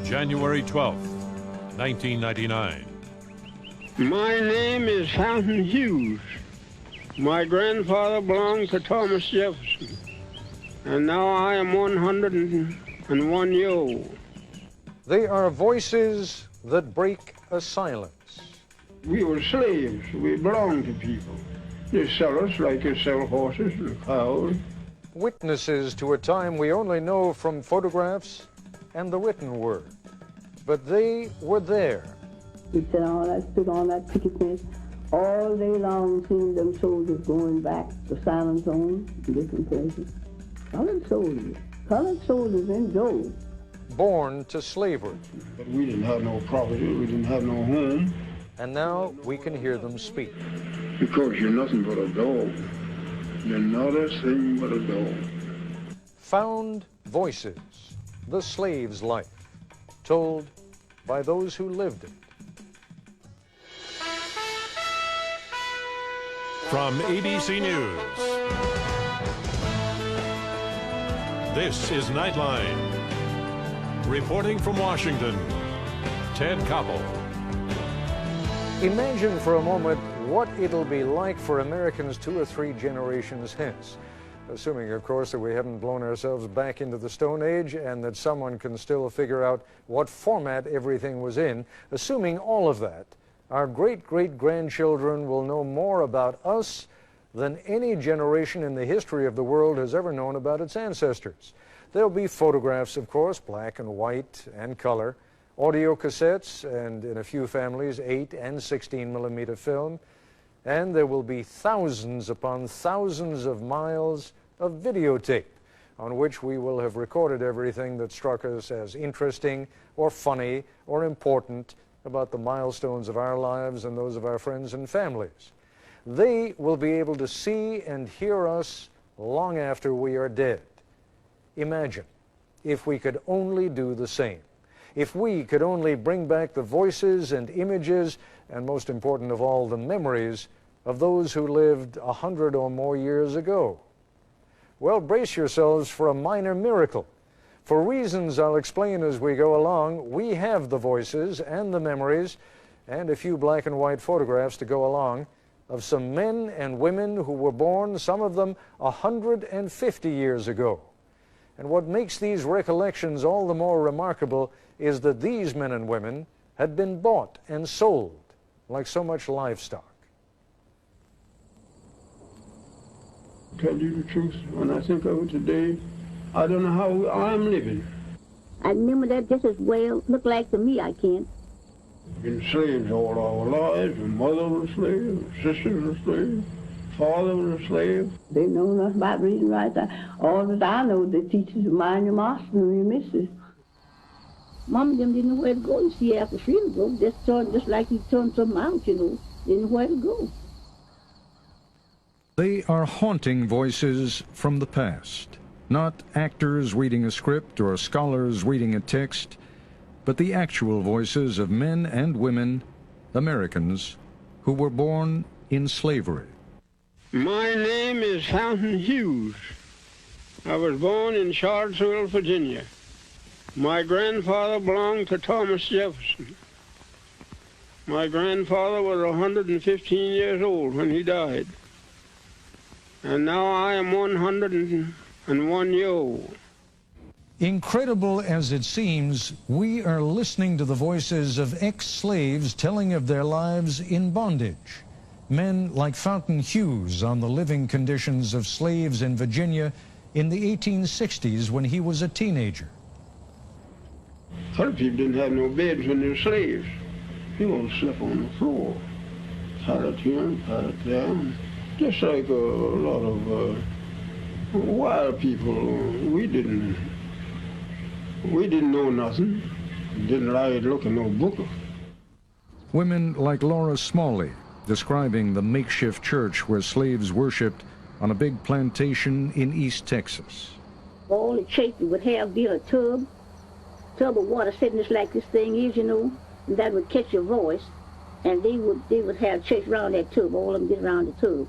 January 12th, 1999. My name is Fountain Hughes. My grandfather belonged to Thomas Jefferson, and now I am 101 years old. They are voices that break a silence. We were slaves. We belonged to people. They sell us like they sell horses and cows. Witnesses to a time we only know from photographs and the written word. But they were there. We stood on that picket fence all day long, seeing them soldiers going back to silent zone in different places. Colored soldiers in droves. Born to slavery. But we didn't have no property, we didn't have no home. And now we can hear them speak. Because you're nothing but a dog. You're not a thing but a dog. Found voices, the slave's life, told by those who lived it. From ABC News, this is Nightline. Reporting from Washington, Ted Koppel. Imagine for a moment what it'll be like for Americans 2 or 3 generations hence. Assuming, of course, that we haven't blown ourselves back into the Stone Age and that someone can still figure out what format everything was in. Assuming all of that, our great-great-grandchildren will know more about us than any generation in the history of the world has ever known about its ancestors. There'll be photographs, of course, black and white and color, audio cassettes, and in a few families, 8 and 16 millimeter film. And there will be thousands upon thousands of miles of videotape on which we will have recorded everything that struck us as interesting or funny or important about the milestones of our lives and those of our friends and families. They will be able to see and hear us long after we are dead. Imagine if we could only do the same. If we could only bring back the voices and images, and most important of all, the memories of those who lived 100 or more years ago. Well, brace yourselves for a minor miracle. For reasons I'll explain as we go along, we have the voices and the memories and a few black and white photographs to go along of some men and women who were born, some of them 150 years ago. And what makes these recollections all the more remarkable is that these men and women had been bought and sold like so much livestock. Tell you the truth, when I think of it today, I don't know how I'm living. I remember that just as well. Look like to me, I can't. Been slaves all our lives. My mother was a slave, my sister was a slave, father was a slave. They know nothing about reading right. All that I know, they teach you to mind your master and your missus. Mom and them didn't know where to go. You see, after freedom go, just like you turned something out, you know, didn't know where to go. They are haunting voices from the past, not actors reading a script or scholars reading a text, but the actual voices of men and women, Americans, who were born in slavery. My name is Fountain Hughes. I was born in Charlottesville, Virginia. My grandfather belonged to Thomas Jefferson. My grandfather was 115 years old when he died. And now I am 101 years old. Incredible as it seems, we are listening to the voices of ex-slaves telling of their lives in bondage. Men like Fountain Hughes on the living conditions of slaves in Virginia in the 1860s when he was a teenager. Other people didn't have no beds when they were slaves. People slept on the floor. Pallet here, pallet there. Just like a lot of wild people. We didn't know nothing. Didn't like to look at no book. Women like Laura Smalley, describing the makeshift church where slaves worshipped on a big plantation in East Texas. All the church would have be a tub of water sitting just like this thing is, you know, and that would catch your voice, and they would have church around that tub, all of them get around the tub.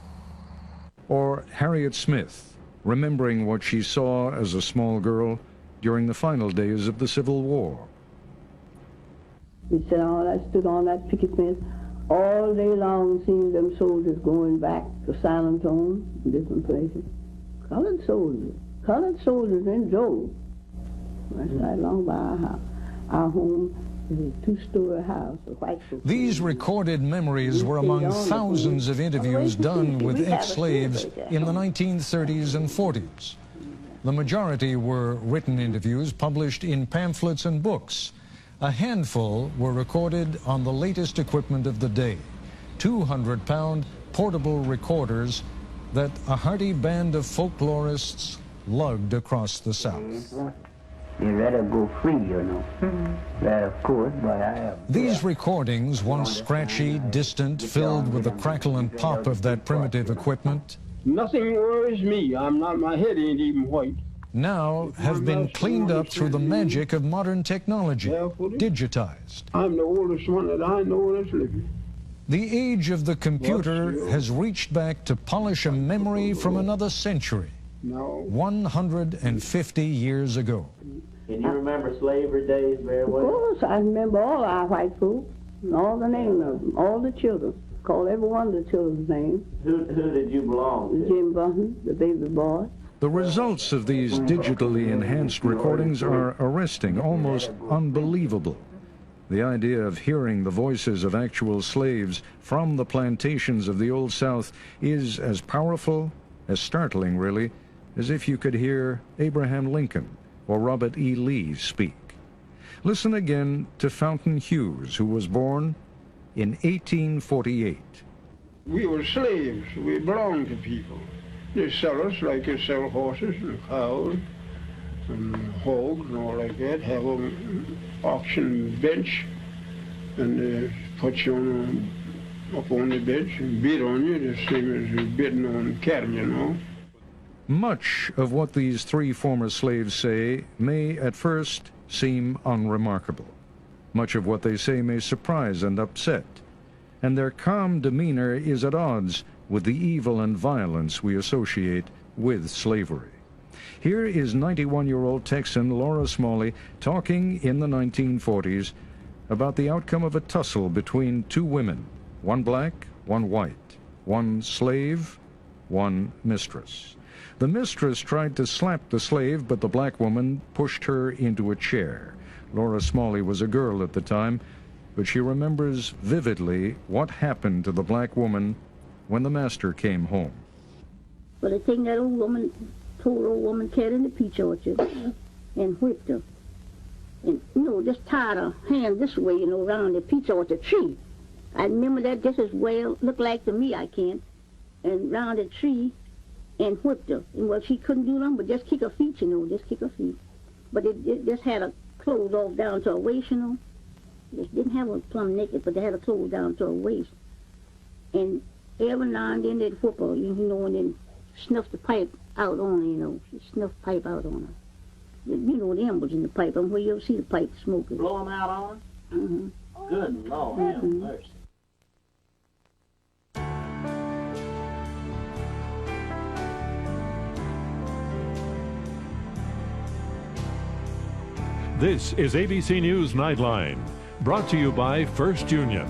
Or Harriet Smith, remembering what she saw as a small girl during the final days of the Civil War. We stood on that picket fence all day long, seeing them soldiers going back to San Antonio and different places. Colored soldiers in droves. That's right along by our house. Our home is a two-story house. These recorded memories were among thousands of interviews done with ex-slaves in the 1930s and 40s. The majority were written interviews published in pamphlets and books. A handful were recorded on the latest equipment of the day, 200-pound portable recorders that a hearty band of folklorists lugged across the South. You rather go free, you know. That, of course, but I have... These recordings, once scratchy, distant, filled with the crackle and pop of that primitive equipment, Nothing worries me. My head ain't even white. now have been cleaned up through the magic of modern technology, digitized. I'm the oldest one that I know that's living. The age of the computer has reached back to polish a memory from another century, No. 150 years ago. Can you remember slavery days very Of well? course, I remember all our white folks, and all the names of them, all the children. Call every one of the children's names. Who did you belong to? Jim Bunton, the baby boy. The results of these digitally enhanced recordings are arresting, almost unbelievable. The idea of hearing the voices of actual slaves from the plantations of the Old South is as powerful, as startling really, as if you could hear Abraham Lincoln or Robert E. Lee speak. Listen again to Fountain Hughes, who was born in 1848. We were slaves. We belonged to people. They sell us like they sell horses and cows and hogs and all like that. Have an auction bench and they put you up on the bench and bid on you the same as bidding on cattle, you know. Much of what these three former slaves say may at first seem unremarkable. Much of what they say may surprise and upset, and their calm demeanor is at odds with the evil and violence we associate with slavery. Here is 91-year-old Texan Laura Smalley talking in the 1940s about the outcome of a tussle between two women, one black, one white, one slave, one mistress. The mistress tried to slap the slave, but the black woman pushed her into a chair. Laura Smalley was a girl at the time, but she remembers vividly what happened to the black woman when the master came home. Well, they taken that old woman, poor old woman, carried in the peach orchard and whipped her. And, just tied her hand this way, around the peach orchard tree. I remember that just as well, looked like to me, I can, and round the tree and whipped her. And, well, she couldn't do nothing but just kick her feet, just kick her feet. But it just had her clothes off down to her waist, They didn't have her plumb naked, but they had her clothes down to her waist. And every now and then they'd whip her, and then snuff the pipe out on her, snuff pipe out on her. The embers in the pipe, and where you ever see the pipe smoking. Blow them out on her? Mm-hmm. Good Lord, have mercy. This is ABC News Nightline, brought to you by First Union.